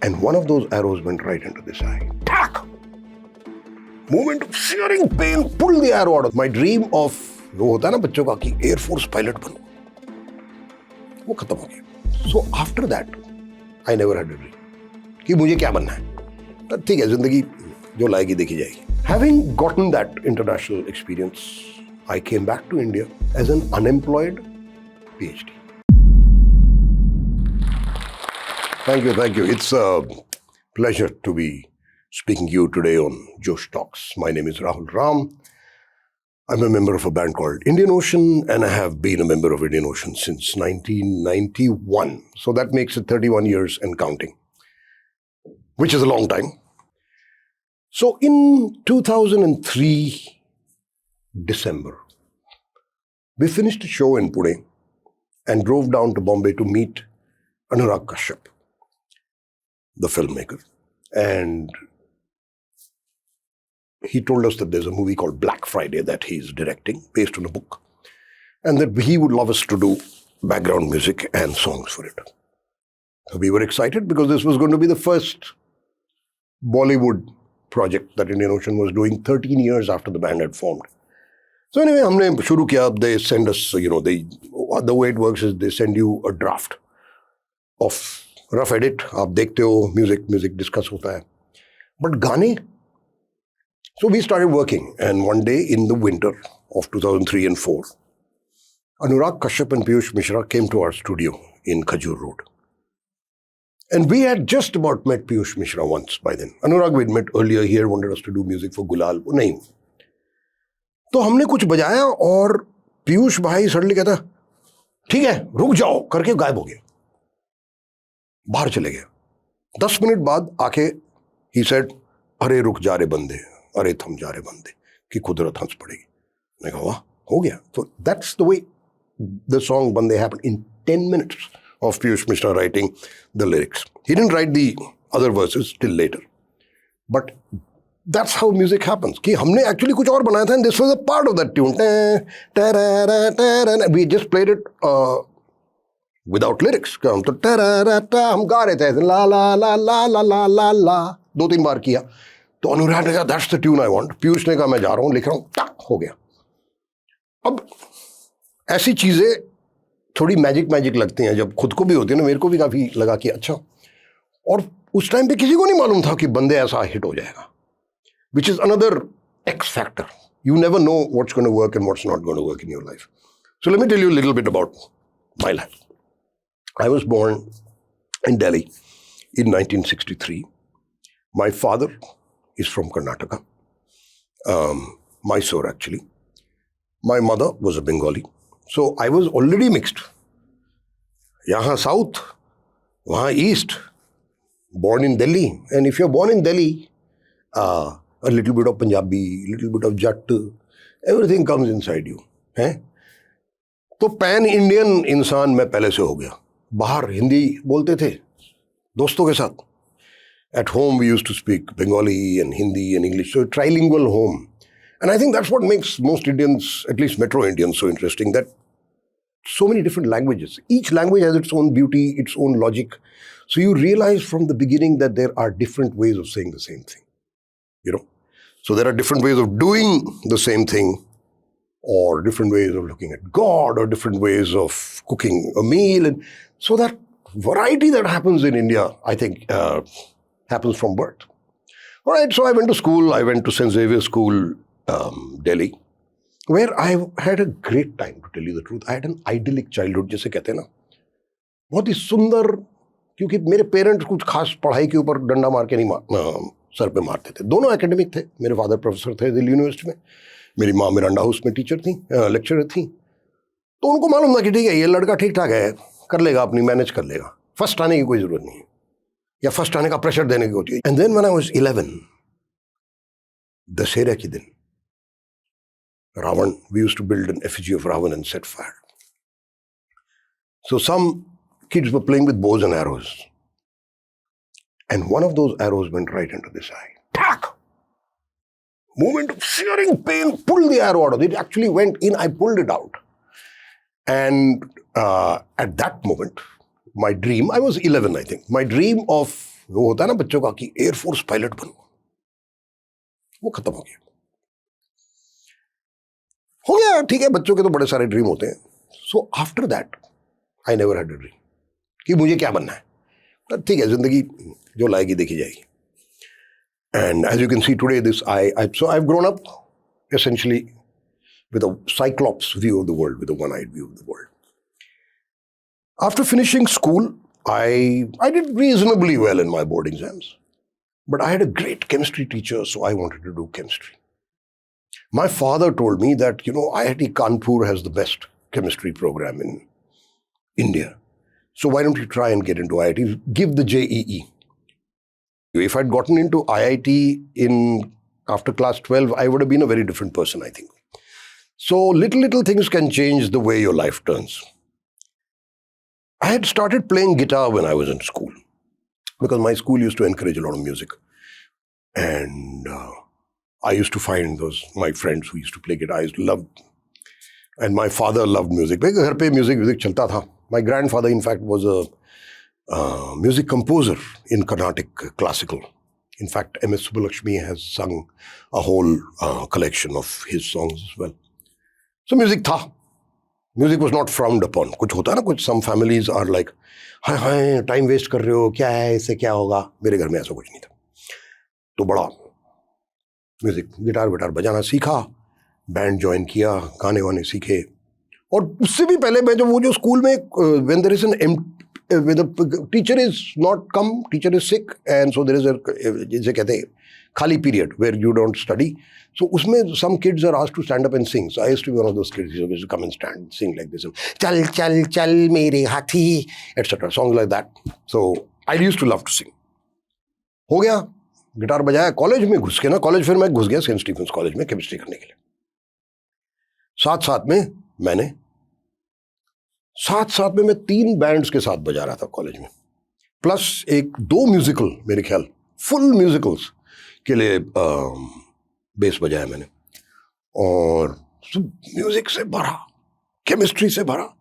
And one of those arrows went right into this eye. Tack! Moment of searing pain pulled the arrow out of my dream of वो होता है ना बच्चों का कि air force pilot बनूं, वो खत्म हो गया. So after that, I never had a dream कि मुझे क्या बनना है. तो ठीक है, जिंदगी जो लाएगी देखी जाएगी. Having gotten that international experience, I came back to India as an unemployed PhD. Thank you. It's a pleasure to be speaking to you today on Josh Talks. My name is Rahul. I'm a member of a band called Indian Ocean, and I have been a member of Indian Ocean since 1991. So that makes it 31 years and counting, which is a long time. So in 2003, December, we finished a show in Pune and drove down to Bombay to meet Anurag Kashyap, the filmmaker. And he told us that there's a movie called Black Friday that he's directing based on a book, and that he would love us to do background music and songs for it. So we were excited because this was going to be the first Bollywood project that Indian Ocean was doing 13 years after the band had formed. So anyway, हमने शुरू किया. They send us, the way it works is they send you a draft of rough edit. आप देखते हो, music discuss होता है. But गाने. So we started working, and one day in the winter of 2003 and 4, Anurag Kashyap and Piyush Mishra came to our studio in Khajur Road. And we had just about met Piyush Mishra once by then. Anurag we'd met earlier here, wanted us to do music for Gulal. नहीं. तो हमने कुछ बजाया और पीयूष भाई suddenly कहता, ठीक है रुक जाओ करके गायब हो गया, बाहर चले गए. 10 मिनट बाद आके he said, अरे रुक जा रे बंदे, अरे थम जा रे बंदे कि कुदरत हंस पड़ेगी. मैं कहा वाह, हो गया. So that's the way the song Bande happened in 10 minutes of Piyush Mishra writing the lyrics. He didn't write the other verses till later. But that's how music happens. कि हमने actually कुछ और बनाया था, and this was a part of that tune. We just played it without lyrics. हम तो हम गा रहे थे ला ला ला ला ला ला ला ला 2-3 बार किया. तो अनुराग ने कहा that's the tune I want. Piyush ने कहा मैं जा रहा हूँ, लिख रहा हूँ, टक हो गया. अब ऐसी चीजें थोड़ी मैजिक लगती हैं, जब खुद को भी होती है ना. मेरे को भी काफी लगा कि अच्छा. और उस टाइम पे किसी को नहीं मालूम था कि बंदे ऐसा हिट हो जाएगा, which is another X factor. You never know what's going to work and what's not going to work in your life. So let me tell you a little bit about my life. I was born in Delhi in 1963. My father is from Karnataka, Mysore actually. My mother was a Bengali. So I was already mixed. Yahan South, wahan East, born in Delhi. And if you're born in Delhi, a little bit of Punjabi, little bit of Jatt, everything comes inside you. तो pan Indian इंसान मैं पहले से हो गया. बाहर हिंदी बोलते थे दोस्तों के साथ. At home we used to speak Bengali and Hindi and English. So a trilingual home. And I think that's what makes most Indians, at least Metro Indians, so interesting, that so many different languages. Each language has its own beauty, its own logic. So you realize from the beginning that there are different ways of saying the same thing. So there are different ways of doing the same thing, or different ways of looking at God, or different ways of cooking a meal. And so that variety that happens in India, I think, happens from birth. All right, so I went to school. I went to St. Xavier's School, Delhi, where I had a great time, to tell you the truth. I had an idyllic childhood, जैसे कहते हैं ना. बहुत ही सुंदर, क्योंकि मेरे parents कुछ खास पढ़ाई के ऊपर डंडा मार के नहीं सर पे मारते थे. दोनों एकेडमिक थे. मेरे फादर प्रोफेसर थे दिल्ली यूनिवर्सिटी में. मेरी माँ मिरांडा हाउस में टीचर थी, लेक्चरर थी. तो उनको मालूम था कि ठीक है ये लड़का ठीक ठाक है, कर लेगा, अपनी मैनेज कर लेगा. फर्स्ट आने की कोई जरूरत नहीं है, या फर्स्ट आने का प्रेशर देने की होती है. And then when I was 11, Dussehra के दिन, Ravan, we used to build an effigy of Ravan and set fire. So some kids were playing with bows and arrows. And one of those arrows went right into this eye. Tack! Moment of searing pain, pulled the arrow out of it. It actually went in, I pulled it out. And at that moment, my dream, I was 11, I think, my dream of वो होता है ना बच्चों का कि air force pilot बनूं, वो खत्म हो गया। ठीक है, बच्चों के तो बड़े सारे ड्रीम होते हैं. So after that I never had a dream कि मुझे क्या बनना है. ठीक है, जिंदगी जो लाएगी देखी जाएगी. And as you can see today, so I've grown up essentially with a cyclops view of the world, with a one-eyed view of the world. After finishing school, I did reasonably well in my board exams, but I had a great chemistry teacher, so I wanted to do chemistry. My father told me that, IIT Kanpur has the best chemistry program in India. So why don't you try and get into IIT? Give the JEE. If I'd gotten into IIT after class 12, I would have been a very different person, I think. So little things can change the way your life turns. I had started playing guitar when I was in school because my school used to encourage a lot of music. And I used to find my friends who used to play guitar. I used to love, and my father loved music. Ghar pe music chalta tha. My grandfather, in fact, was a music composer in Carnatic classical. In fact, M.S. Subbulakshmi has sung a whole collection of his songs as well. So music tha. Music was not frowned upon. कुछ होता है ना, कुछ some families are like, हाय time waste कर रहे हो, क्या है, इससे क्या होगा. मेरे घर में ऐसा कुछ नहीं था. तो बड़ा म्यूजिक, गिटार बजाना सीखा, बैंड ज्वाइन किया, गाने वाने सीखे. और उससे भी पहले मैं वो जो स्कूल में when there is when the teacher is not come, teacher is sick, and so there is जिसे कहते हैं खाली period where you don't study. So उसमें some kids are asked to stand up and sing. So I used to be one of those kids who used to come and stand, sing like this. चल चल चल मेरे हाथी, etc. Songs like that. So I used to love to sing. हो गया, guitar बजाया, college में घुस के ना, कॉलेज फिर मैं घुस गया सेंट स्टीफेंस कॉलेज में केमिस्ट्री करने के लिए. साथ में मैंने 3 बैंड्स के साथ बजा रहा था कॉलेज में, प्लस 2 म्यूजिकल, मेरे ख्याल फुल म्यूजिकल्स के लिए बेस बजाया मैंने. और म्यूजिक से भरा, केमिस्ट्री से भरा,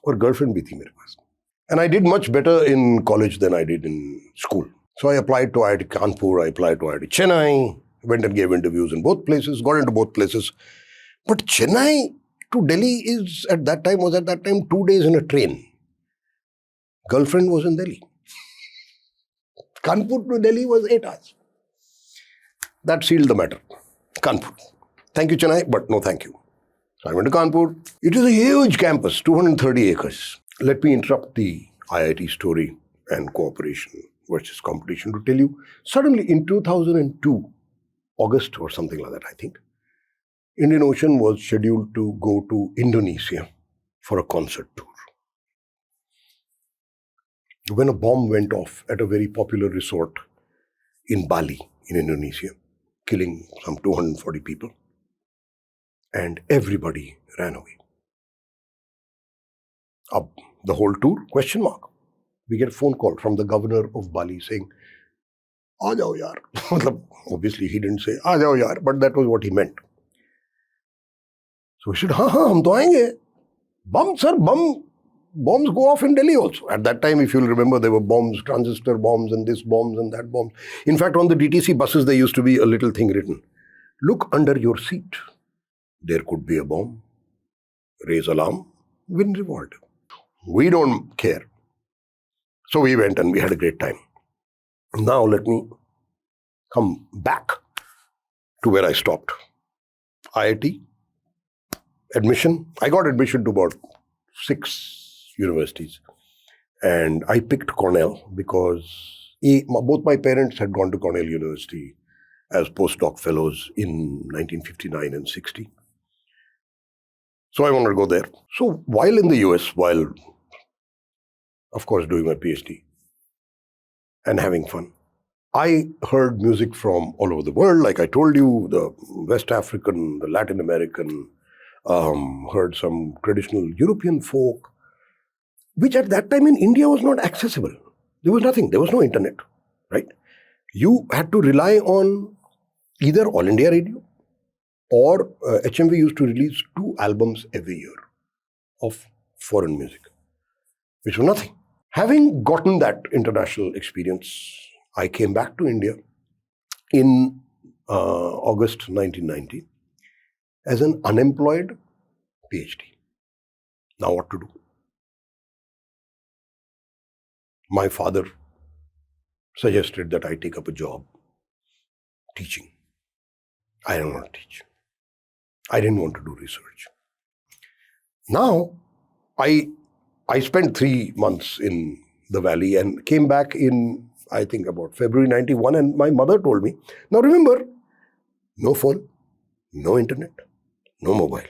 और गर्लफ्रेंड भी थी मेरे पास. And I did much better in college than I did in school. So I applied to IIT Kanpur, I applied to IIT Chennai, went and gave interviews in both places, got into both places. But Chennai to Delhi was at that time 2 days in a train. Girlfriend was in Delhi. Kanpur to Delhi was 8 hours. That sealed the matter. Kanpur. Thank you, Chennai, but no thank you. So I went to Kanpur. It is a huge campus, 230 acres. Let me interrupt the IIT story and cooperation versus competition to tell you. Suddenly in 2002, August or something like that, I think, Indian Ocean was scheduled to go to Indonesia for a concert tour. When a bomb went off at a very popular resort in Bali, in Indonesia, killing some 240 people, and everybody ran away. The whole tour, question mark. We get a phone call from the governor of Bali saying, "Aa jao yaar." Obviously he didn't say, "Aa jao yaar," but that was what he meant. So we said, हाँ हम तो आएंगे. Bombs go off in Delhi also. At that time, if you'll remember, there were bombs, transistor bombs, and this bombs and that bombs. In fact, on the DTC buses, there used to be a little thing written, "Look under your seat. There could be a bomb. Raise alarm, win reward." We don't care. So we went and we had a great time. Now let me come back to where I stopped. IIT. Admission. I got admission to about 6 universities. And I picked Cornell because both my parents had gone to Cornell University as postdoc fellows in 1959 and 60. So I wanted to go there. So while in the US, while of course doing my PhD and having fun, I heard music from all over the world. Like I told you, the West African, the Latin American, heard some traditional European folk, which at that time in India was not accessible. There was nothing. There was no internet, right? You had to rely on either All India Radio or HMV used to release 2 albums every year of foreign music, which was nothing. Having gotten that international experience, I came back to India in August 1990 as an unemployed PhD. Now what to do? My father suggested that I take up a job teaching. I don't want to teach. I didn't want to do research. Now, I spent 3 months in the valley and came back in, I think, about February 91, and my mother told me, now remember, no phone, no internet, no mobile.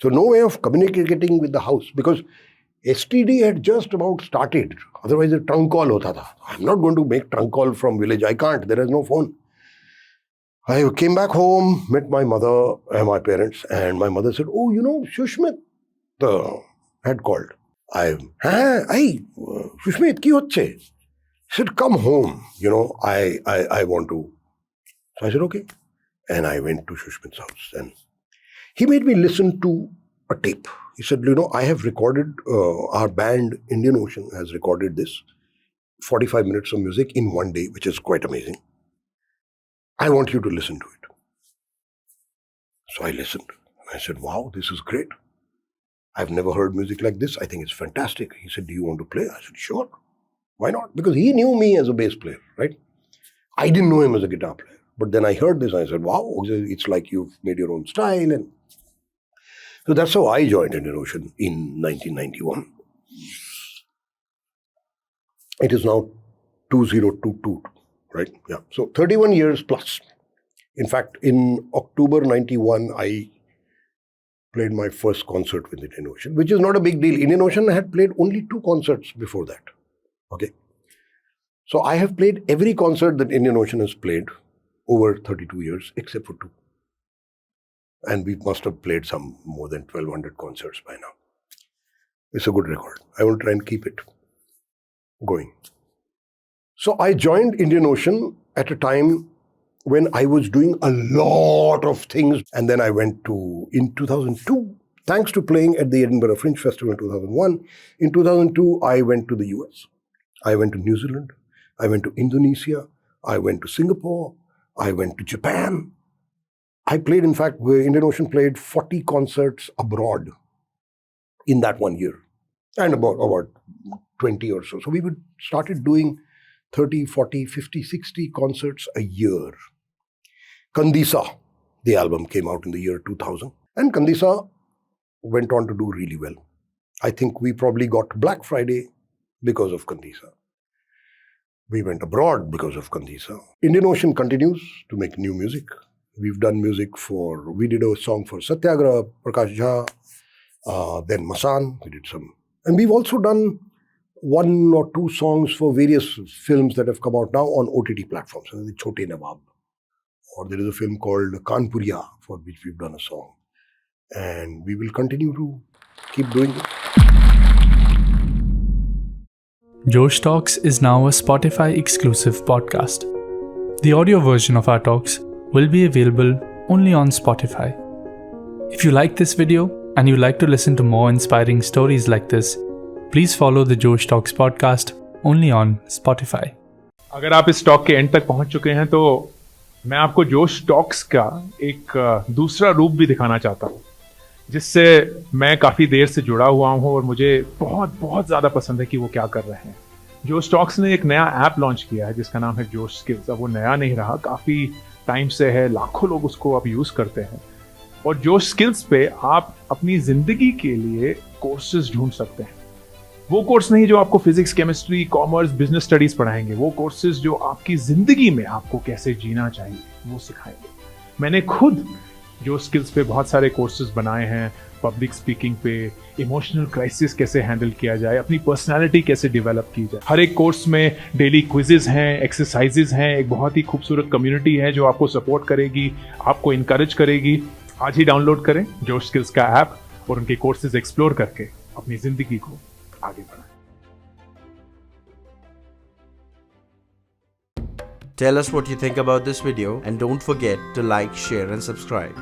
So no way of communicating with the house because STD had just about started. Otherwise, a trunk call hota tha. I'm not going to make trunk call from village. I can't. There is no phone. I came back home, met my mother and my parents, and my mother said, oh, Sushmit had called. Sushmit, ki hocche? He said, come home. I want to. So I said, okay. And I went to Sushmit's house. And he made me listen to a tape. He said, I have recorded, our band, Indian Ocean, has recorded this 45 minutes of music in one day, which is quite amazing. I want you to listen to it. So I listened. I said, wow, this is great. I've never heard music like this. I think it's fantastic. He said, do you want to play? I said, sure. Why not? Because he knew me as a bass player, right? I didn't know him as a guitar player. But then I heard this and I said, wow, it's like you've made your own style. And so that's how I joined Indian Ocean in 1991. It is now 2022, right? Yeah. So 31 years plus. In fact, in October 91, I played my first concert with Indian Ocean, which is not a big deal. Indian Ocean had played only 2 concerts before that. Okay. So I have played every concert that Indian Ocean has played over 32 years, except for 2. And we must have played some more than 1,200 concerts by now. It's a good record. I will try and keep it going. So I joined Indian Ocean at a time when I was doing a lot of things. And then I went in 2002, thanks to playing at the Edinburgh Fringe Festival in 2001. In 2002, I went to the US. I went to New Zealand. I went to Indonesia. I went to Singapore. I went to Japan. I played, in fact, Indian Ocean played 40 concerts abroad in that 1 year. And about 20 or so. So we started doing 30, 40, 50, 60 concerts a year. Kandisa, the album, came out in the year 2000. And Kandisa went on to do really well. I think we probably got Black Friday because of Kandisa. We went abroad because of Kandisa. Indian Ocean continues to make new music. We've done music we did a song for Satyagraha, Prakash Jha, then Masan, we did some. And we've also done 1 or 2 songs for various films that have come out now on OTT platforms. So the Chote Nawab. Or there is a film called Kanpuriya, for which we've done a song. And we will continue to keep doing it. Josh Talks is now a Spotify exclusive podcast. The audio version of our talks will be available only on Spotify. If you like this video and you like to listen to more inspiring stories like this, please follow the Josh Talks podcast only on Spotify. अगर आप इस talk के and तक पहुंच चुके हैं तो मैं आपको जोश टॉक्स का एक दूसरा रूप भी दिखाना चाहता हूं, जिससे मैं काफ़ी देर से जुड़ा हुआ हूं और मुझे बहुत बहुत ज़्यादा पसंद है कि वो क्या कर रहे हैं। जोश टॉक्स ने एक नया ऐप लॉन्च किया है जिसका नाम है जोश स्किल्स। अब वो नया नहीं रहा, काफ़ी टाइम से है, लाखों लोग उसको अब यूज़ करते हैं। और जोश स्किल्स पे आप अपनी ज़िंदगी के लिए कोर्सेज ढूंढ सकते हैं। वो कोर्स नहीं जो आपको physics, chemistry, commerce, business studies पढ़ाएंगे, वो कोर्सेज जो आपकी जिंदगी में आपको कैसे जीना चाहिए वो सिखाएंगे। मैंने खुद जो स्किल्स पे बहुत सारे कोर्सेज बनाए हैं, पब्लिक स्पीकिंग पे, इमोशनल क्राइसिस कैसे हैंडल किया जाए, अपनी पर्सनालिटी कैसे डेवलप की जाए। हर एक कोर्स में डेली क्विजेज हैं, एक्सरसाइजेज हैं, एक बहुत ही खूबसूरत कम्युनिटी है जो आपको सपोर्ट करेगी, आपको इनकरेज करेगी। आज ही डाउनलोड करें जोश स्किल्स का ऐप और उनके कोर्सेज एक्सप्लोर करके अपनी जिंदगी को आगे बढ़ाएं। Tell us what you think about this video and don't forget to like, share and subscribe.